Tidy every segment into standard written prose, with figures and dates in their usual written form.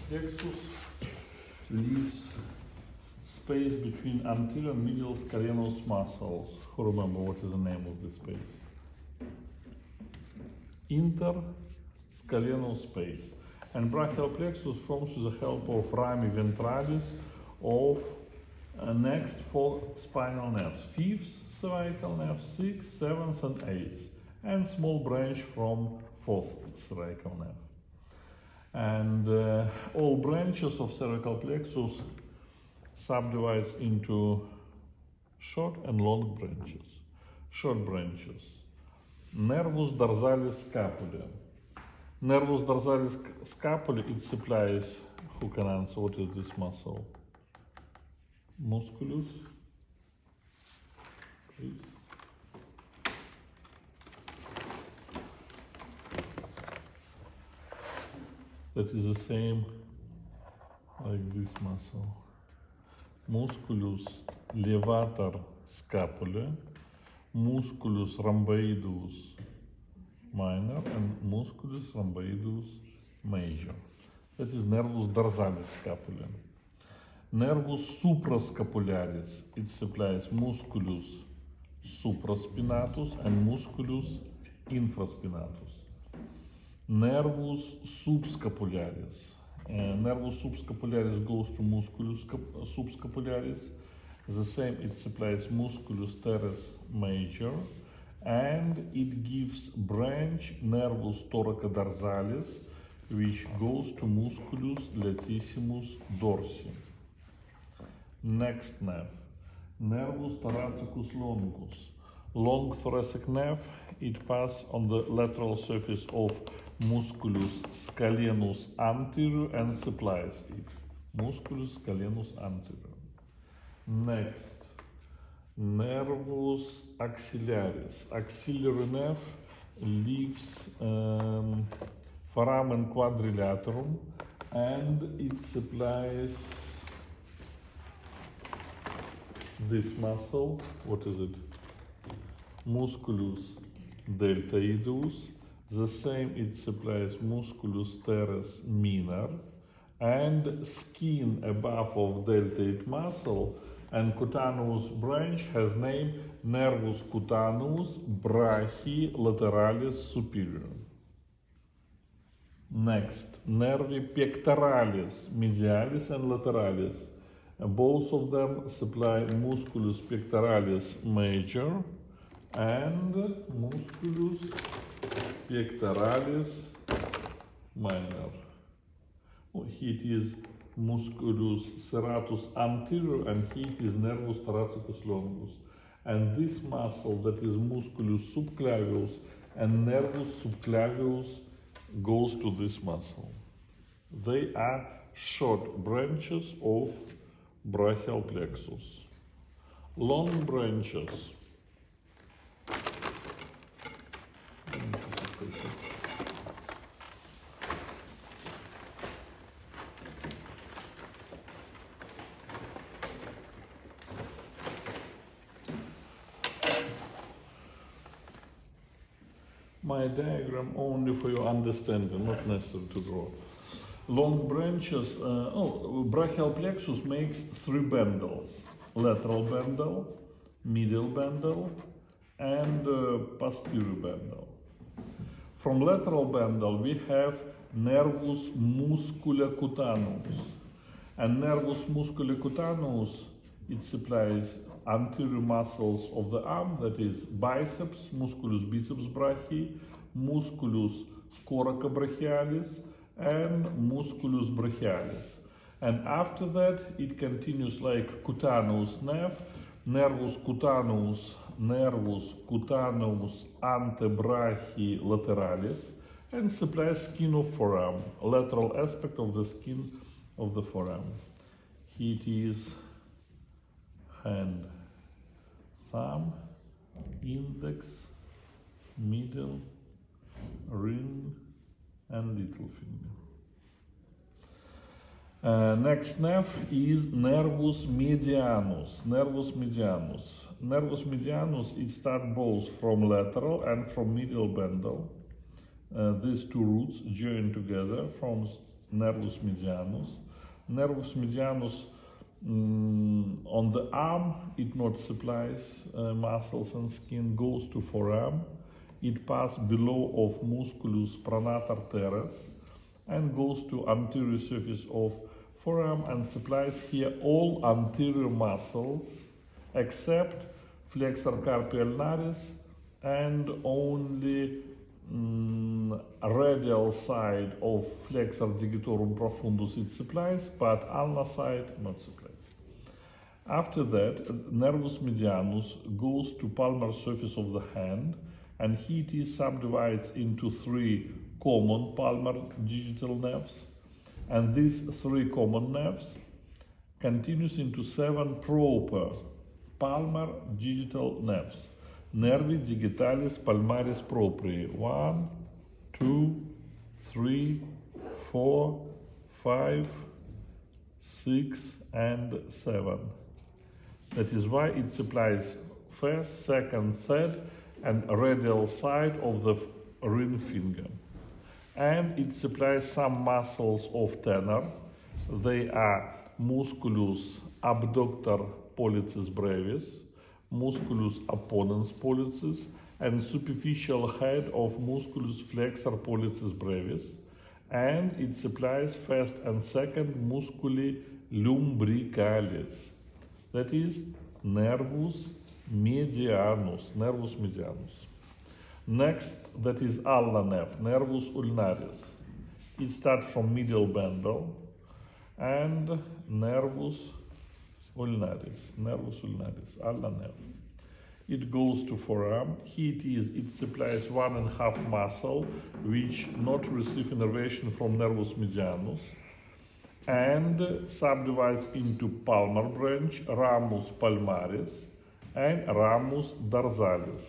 plexus leaves space between anterior and medial scalenus muscles. Who remember what is the name of this space? Interscalenus space. And brachial plexus forms with the help of rami ventralis of next four spinal nerves: fifth cervical nerve, sixth, seventh, and eighth, and small branch from fourth cervical nerve. And all branches of cervical plexus subdivides into short and long branches. Short branches. Nervus dorsalis scapulae. Nervus dorsalis scapulae, it supplies, who can answer what is this muscle? Musculus, please. That is the same like this muscle. Musculus levator scapulae, musculus rhomboidus minor, and musculus rhomboidus major. That is nervus dorsalis scapulae. Nervus suprascapularis, it supplies musculus supraspinatus and musculus infraspinatus. Nervus subscapularis. Nervus subscapularis goes to musculus subscapularis. The same, it supplies musculus teres major, and it gives branch nervus thoracoldorsalis, which goes to musculus latissimus dorsi. Next nerve, nervus thoracicus longus. Long thoracic nerve, it passes on the lateral surface of musculus scalenus anterior and supplies it. Musculus scalenus anterior. Next, nervus axillaris. Axillary nerve leaves foramen quadrilaterum, and it supplies this muscle. What is it? Musculus deltoideus. The same, it supplies musculus teres minor, and skin above of deltoid muscle and cutaneous branch has name nervus cutaneus brachii-lateralis superior. Next, nervi pectoralis medialis and lateralis. Both of them supply musculus pectoralis major and musculus pectoralis minor. Here it is musculus serratus anterior, and here it is nervus thoracicus longus. And this muscle, that is musculus subclavius and nervus subclavius, goes to this muscle. They are short branches of brachial plexus. Long branches. My diagram only for your understanding, not necessary to draw. Long branches, brachial plexus makes three bundles: lateral bundle, medial bundle, and posterior bundle. From lateral bundle we have nervus musculocutaneus, and nervus musculocutaneus, it supplies anterior muscles of the arm, that is biceps, musculus biceps brachii, musculus coracobrachialis, and musculus brachialis. And after that it continues like cutaneous nerve, nervus cutaneus antebrachii-lateralis, and supplies skin of forearm, lateral aspect of the skin of the forearm. Here it is hand, thumb, index, middle, ring, and little finger. Next nerve is nervus medianus. Nervus medianus. Nervus medianus, it starts both from lateral and from medial bundle. These two roots join together, forms nervus medianus. Nervus medianus on the arm, it not supplies muscles and skin, goes to forearm. It passes below of musculus pronator teres and goes to anterior surface of forearm and supplies here all anterior muscles except flexor carpi ulnaris and only radial side of flexor digitorum profundus it supplies, but ulnar side not supplies. After that, nervus medianus goes to palmar surface of the hand, and here it is subdivides into 3 common palmar digital nerves, and these 3 common nerves continues into 7 proper palmar digital nerves. Nervi digitalis palmaris proprii. 1, 2, 3, 4, 5, 6, and 7. That is why it supplies first, second, third, and radial side of the ring finger. And it supplies some muscles of tenor. They are musculus abductor pollicis brevis, musculus apponens pollicis, and superficial head of musculus flexor pollicis brevis. And it supplies first and second musculi lumbricalis. That is nervus medianus, nervus medianus. Next, that is ulnar nerve, nervus ulnaris. It starts from medial bundle and nervus ulnaris, ulnar nerve. It goes to forearm. Here it is, it supplies 1.5 muscle, which not receive innervation from nervus medianus, and subdivides into palmar branch, ramus palmaris, and ramus dorsalis.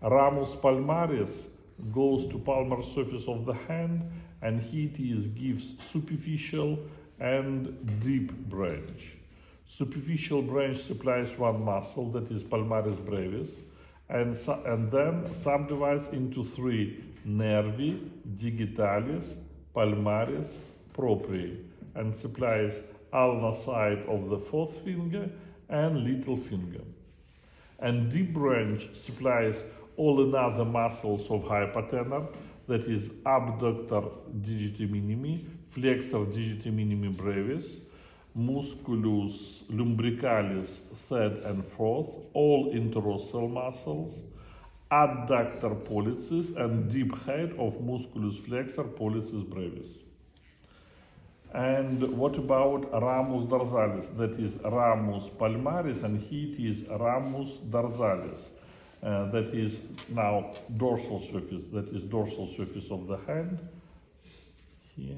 Ramus palmaris goes to palmar surface of the hand, and here it is, gives superficial and deep branch. Superficial branch supplies 1 muscle, that is palmaris brevis, and then subdivides into 3 nervi digitalis palmaris proprii, and supplies ulnar side of the 4th finger and little finger. And deep branch supplies all another muscles of hypotenor, that is abductor digiti minimi, flexor digiti minimi brevis, musculus lumbricalis 3rd and 4th, all interosseal muscles, adductor pollicis, and deep head of musculus flexor pollicis brevis. And what about ramus dorsalis? That is ramus palmaris, and here it is ramus dorsalis. That is now dorsal surface, that is dorsal surface of the hand. Here.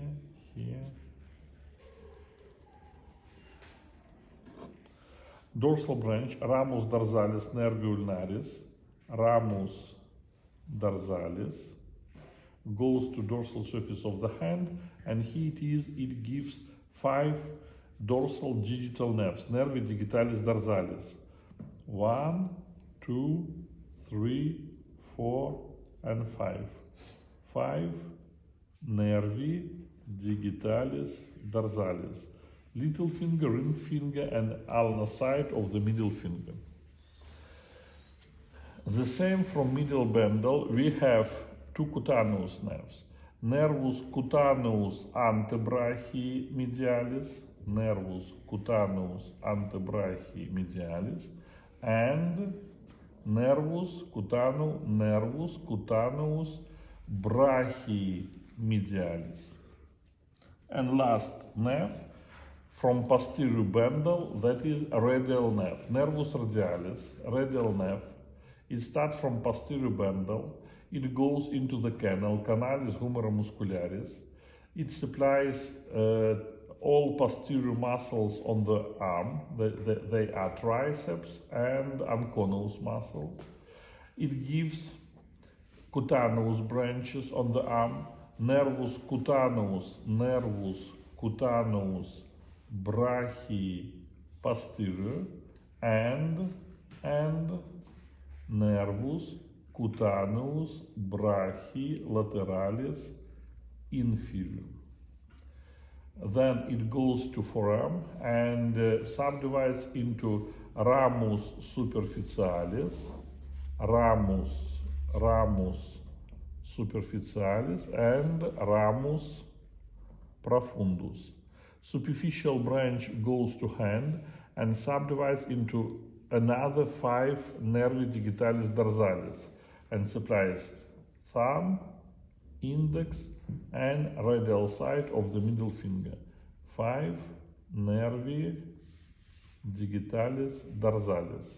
Dorsal branch, ramus dorsalis nervi ulnaris, ramus dorsalis, goes to dorsal surface of the hand, and here it is, it gives 5 dorsal digital nerves, nervi digitalis dorsalis. 1, 2, 3, 4, and 5. 5 nervi digitalis dorsalis. Little finger, ring finger, and ulnar side of the middle finger. The same from medial bundle, we have 2 cutaneous nerves. Nervus cutaneus antebrachii medialis, nervus cutaneus antebrachii medialis, and nervus cutaneus brachii medialis. And last nerve from posterior bundle, that is radial nerve, nervus radialis, radial nerve. It starts from posterior bundle, it goes into the canal, canalis humera muscularis. It supplies all posterior muscles on the arm, they are triceps and anconeus muscle. It gives cutaneous branches on the arm, nervus cutaneus brachii posterior, and nervus cutaneus brachii lateralis inferior. then it goes to forearm and subdivides into ramus superficialis, ramus superficialis, and ramus profundus. Superficial branch goes to hand and subdivides into another 5 nervi digitalis dorsalis and supplies thumb, index, and radial side of the middle finger. 5 nervi digitalis dorsalis.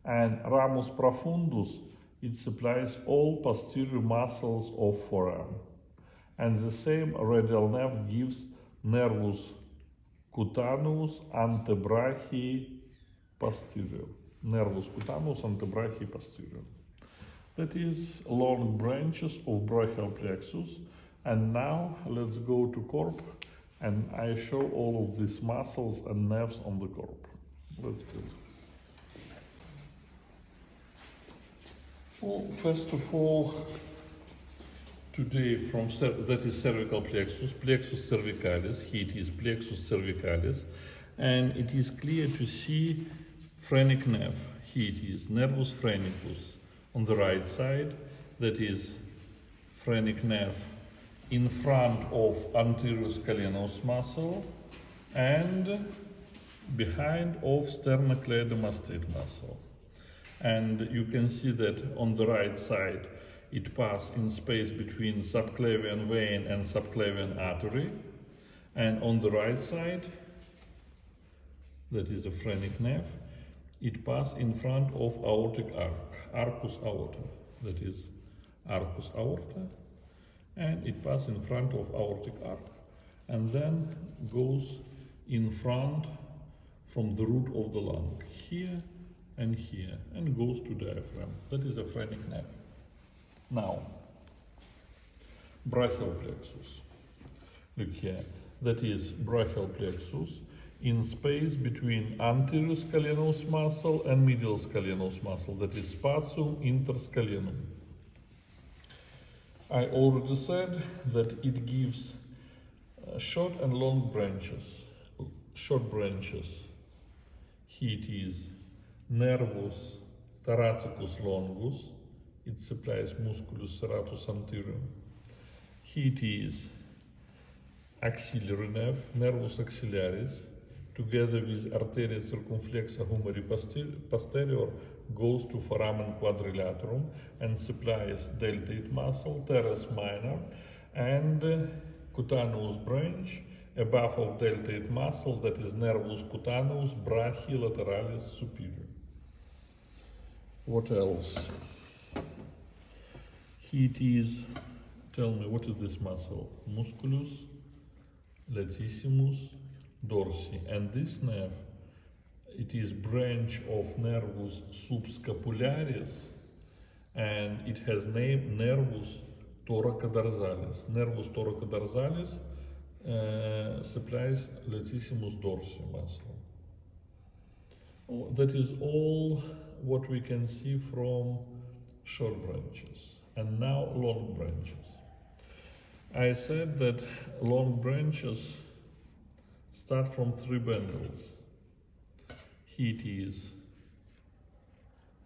And ramus profundus, it supplies all posterior muscles of forearm. And the same radial nerve gives nervus cutaneus antebrachii posterior. Nervus cutaneus antebrachii posterior. That is long branches of brachial plexus. And now let's go to corp and I show all of these muscles and nerves on the corp. Let's do it. Well, first of all, today that is cervical plexus, plexus cervicalis. Here it is plexus cervicalis, and it is clear to see phrenic nerve. Here it is nervus phrenicus on the right side. That is phrenic nerve in front of anterior scalenus muscle and behind of sternocleidomastoid muscle. And you can see that on the right side it passes in space between subclavian vein and subclavian artery, and on the right side, that is a phrenic nerve, it passes in front of aortic arc, arcus aorta, that is arcus aorta, and it passes in front of aortic arc and then goes in front from the root of the lung, here and here, and goes to diaphragm. That is a phrenic nerve. Now, brachial plexus. Look here. That is brachial plexus in space between anterior scalenus muscle and medial scalenus muscle. That is spatium interscalenum. I already said that it gives short and long branches. Short branches. Here it is nervus thoracicus longus. It supplies musculus serratus anterior. Here it is axillary nerve, nervus axillaris, together with arteria circumflexa humeri posterior, goes to foramen quadrilaterum and supplies deltoid muscle, teres minor, and cutaneous branch above of deltoid muscle, that is nervus cutaneus brachilateralis superior. What else? Here it is, tell me, what is this muscle? Musculus latissimus dorsi. And this nerve, it is branch of nervus subscapularis, and it has name nervus thoracoldorsalis. Nervus thoracoldorsalis supplies latissimus dorsi muscle. Oh, that is all what we can see from short branches. And now long branches. I said that long branches start from 3 bundles. Here it is.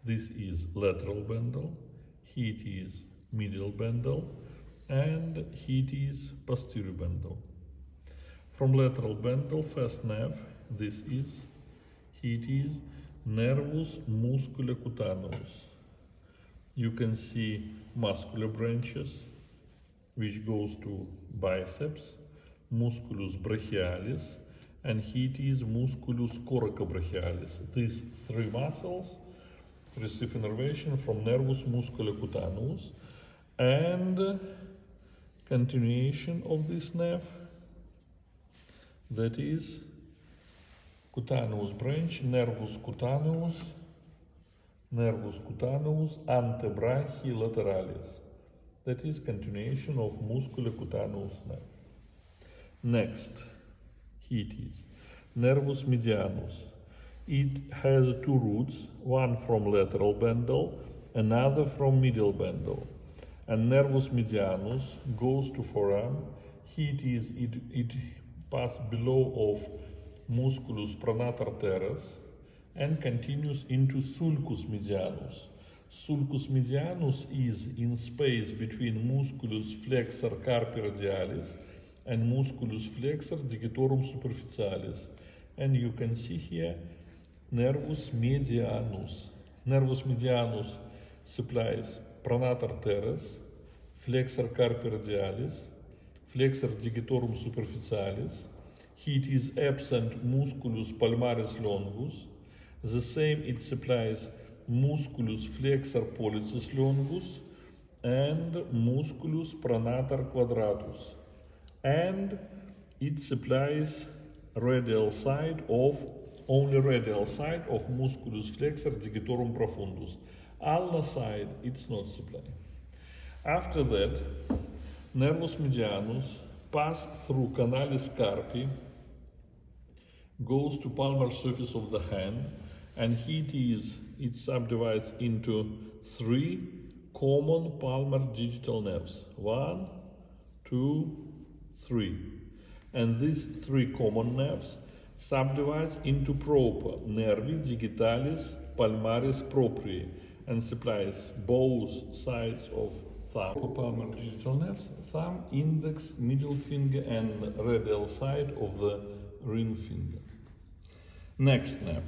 This is lateral bundle. Here it is medial bundle. And here it is posterior bundle. From lateral bundle, first nerve, this is, here it is nervus musculocutaneus. You can see muscular branches, which goes to biceps, musculus brachialis, and here it is musculus coracobrachialis. These 3 muscles receive innervation from nervus musculocutaneus, and continuation of this nerve, that is cutaneous branch, nervus cutaneus antebrachii lateralis. That is continuation of musculocutaneous nerve. Next, here it is nervus medianus. It has 2 roots, one from lateral bundle, another from medial bundle. And nervus medianus goes to forearm. Here it is, it pass below of musculus pronator teres and continues into sulcus medianus. Sulcus medianus is in space between musculus flexor carpi radialis and musculus flexor digitorum superficialis. And you can see here nervus medianus. Nervus medianus supplies pronator teres, flexor carpi radialis, flexor digitorum superficialis. It is absent musculus palmaris longus. The same it supplies musculus flexor pollicis longus and musculus pronator quadratus. And it supplies radial side of musculus flexor digitorum profundus. Ulnar side it's not supplying. After that, nervus medianus pass through canalis carpi, goes to palmar surface of the hand, and it subdivides into 3 common palmar digital nerves. 1, 2, 3. And these 3 common nerves subdivides into proper nervi digitalis palmaris proprii and supplies both sides of thumb. Palmar digital nerves, thumb, index, middle finger, and radial side of the ring finger. Next nerve,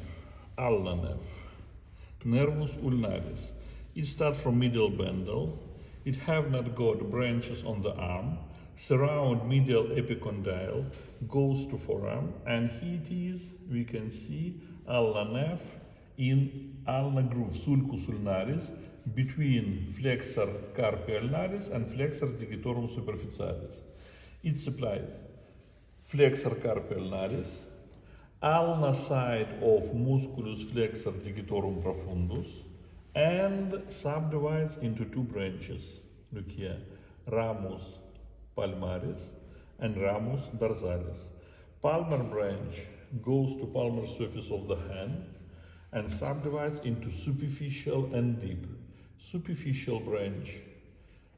ulnar nerve, nervus ulnaris. It starts from medial bundle. It have not got branches on the arm, surround medial epicondyle, goes to forearm, and it is, we can see, ulnar nerve in ulnar groove, sulcus ulnaris, between flexor carpi ulnaris and flexor digitorum superficialis. It supplies flexor carpi ulnaris, ulnar side of musculus flexor digitorum profundus, and subdivides into 2 branches. Look here, ramus palmaris and ramus dorsalis. Palmar branch goes to palmar surface of the hand and subdivides into superficial and deep. Superficial branch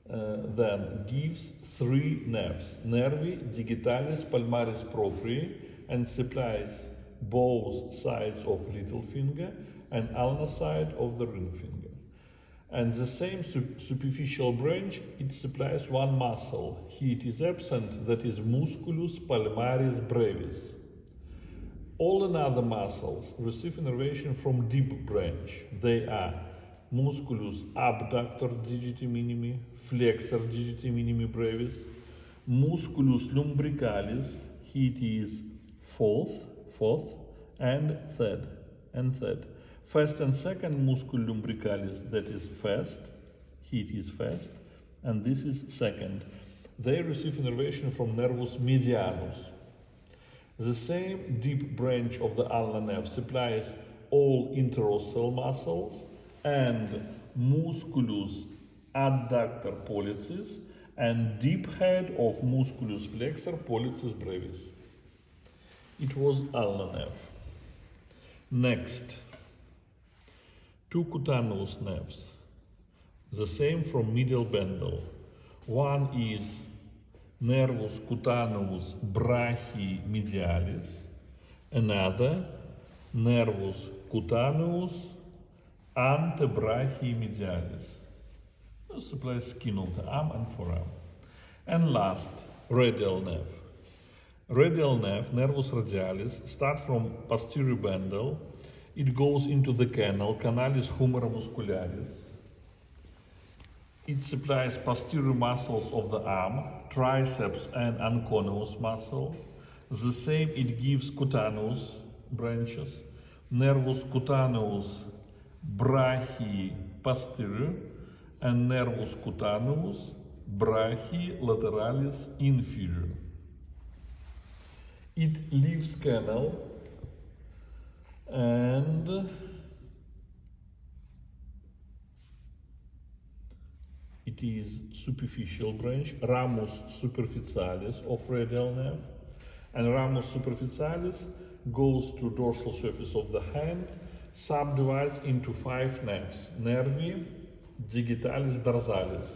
then gives 3 nerves, nervi digitalis palmaris proprii, and supplies both sides of little finger and ulnar side of the ring finger. And the same superficial branch, it supplies 1 muscle. Here it is absent, that is musculus palmaris brevis. All another muscles receive innervation from deep branch. They are musculus abductor digiti minimi, flexor digiti minimi brevis, musculus lumbricalis, it is fourth, and third. First and second musculus lumbricalis, that is first, it is first, and this is second. They receive innervation from nervus medianus. The same deep branch of the ulnar nerve supplies all interosseal muscles and musculus adductor pollicis and deep head of musculus flexor pollicis brevis. It was ulnar nerve. Next, 2 cutaneous nerves, the same from medial bundle. One is nervus cutaneus brachii medialis, another nervus cutaneus antebrachii medialis. This supplies skin of the arm and forearm. And last, radial nerve. Radial nerve, nervus radialis, start from posterior bundle. It goes into the canal, canalis humera muscularis. It supplies posterior muscles of the arm, triceps and anconeus muscle. The same it gives cutaneous branches, nervus cutaneus brachii posterior and nervus cutaneus brachii lateralis inferior. It leaves canal and it is superficial branch, ramus superficialis of radial nerve, and ramus superficialis goes to dorsal surface of the hand, subdivides into 5 nerves, nervi digitalis dorsalis,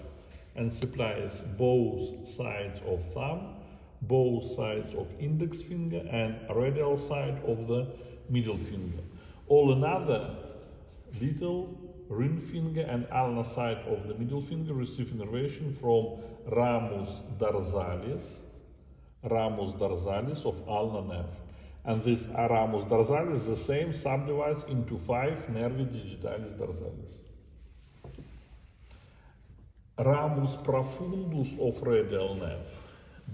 and supplies both sides of thumb, both sides of index finger and radial side of the middle finger. All another little ring finger and ulnar side of the middle finger receive innervation from ramus dorsalis of ulnar nerve. And this ramus dorsalis, the same, subdivides into 5 nervi digitalis dorsalis. Ramus profundus of radial nerve,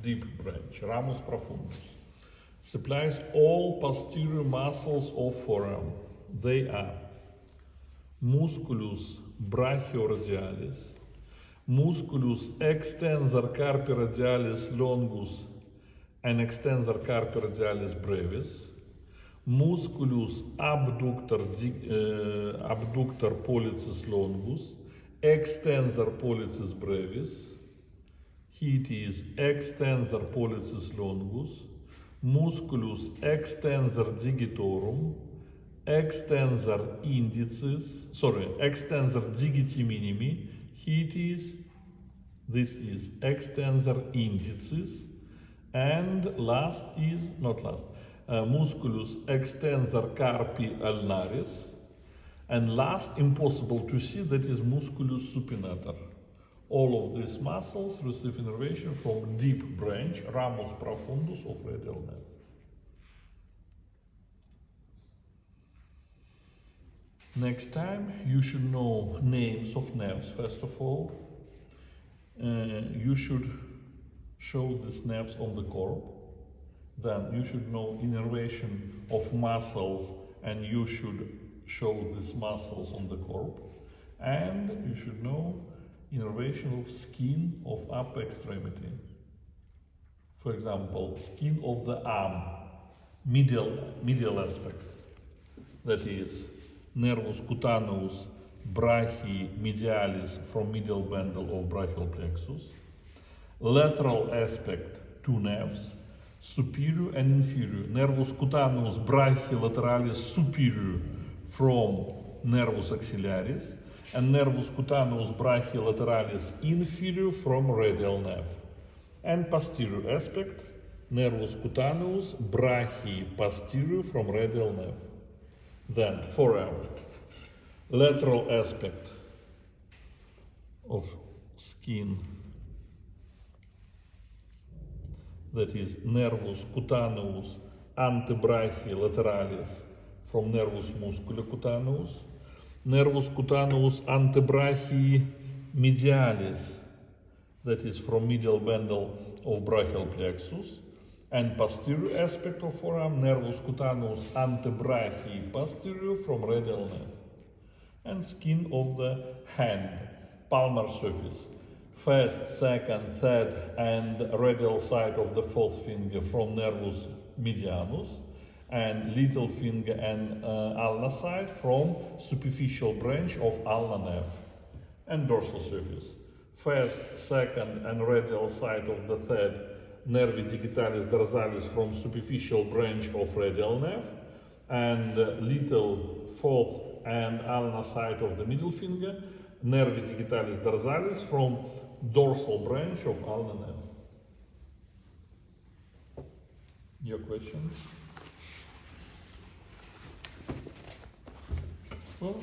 deep branch, ramus profundus, supplies all posterior muscles of forearm. They are musculus brachioradialis, musculus extensor carpi radialis longus and extensor carpi radialis brevis, musculus abductor pollicis longus, extensor pollicis brevis. It is extensor pollicis longus, musculus extensor digitorum, extensor digiti minimi. This is extensor indicis, and musculus extensor carpi ulnaris, and last, impossible to see, that is musculus supinator. All of these muscles receive innervation from deep branch, ramus profundus of radial nerve. Next time, you should know names of nerves, first of all. You should show these nerves on the corp. Then you should know innervation of muscles, and you should show these muscles on the corp. And you should know innervation of skin of upper extremity. For example, skin of the arm, medial aspect. That is, nervus cutaneus brachii medialis from medial bundle of brachial plexus. Lateral aspect, 2 nerves, superior and inferior. Nervus cutaneus brachii lateralis superior from nervus axillaris, and nervus cutaneus brachii lateralis inferior from radial nerve. And posterior aspect, nervus cutaneus brachii posterior from radial nerve. Then forearm, lateral aspect of skin, that is nervus cutaneus antebrachii lateralis from nervus musculi cutaneus, nervus cutaneus antebrachii medialis, that is from medial bundle of brachial plexus, and posterior aspect of forearm, nervus cutaneus antebrachii posterior from radial nerve. And skin of the hand, palmar surface, first, second, third, and radial side of the 4th finger from nervus medianus, and little finger and ulnar side from superficial branch of ulnar nerve. And dorsal surface, first, second, and radial side of the 3rd nervi digitalis dorsalis from superficial branch of radial nerve, and little 4th and ulnar side of the middle finger, nervi digitalis dorsalis from dorsal branch of ulnar nerve. Your questions? Well,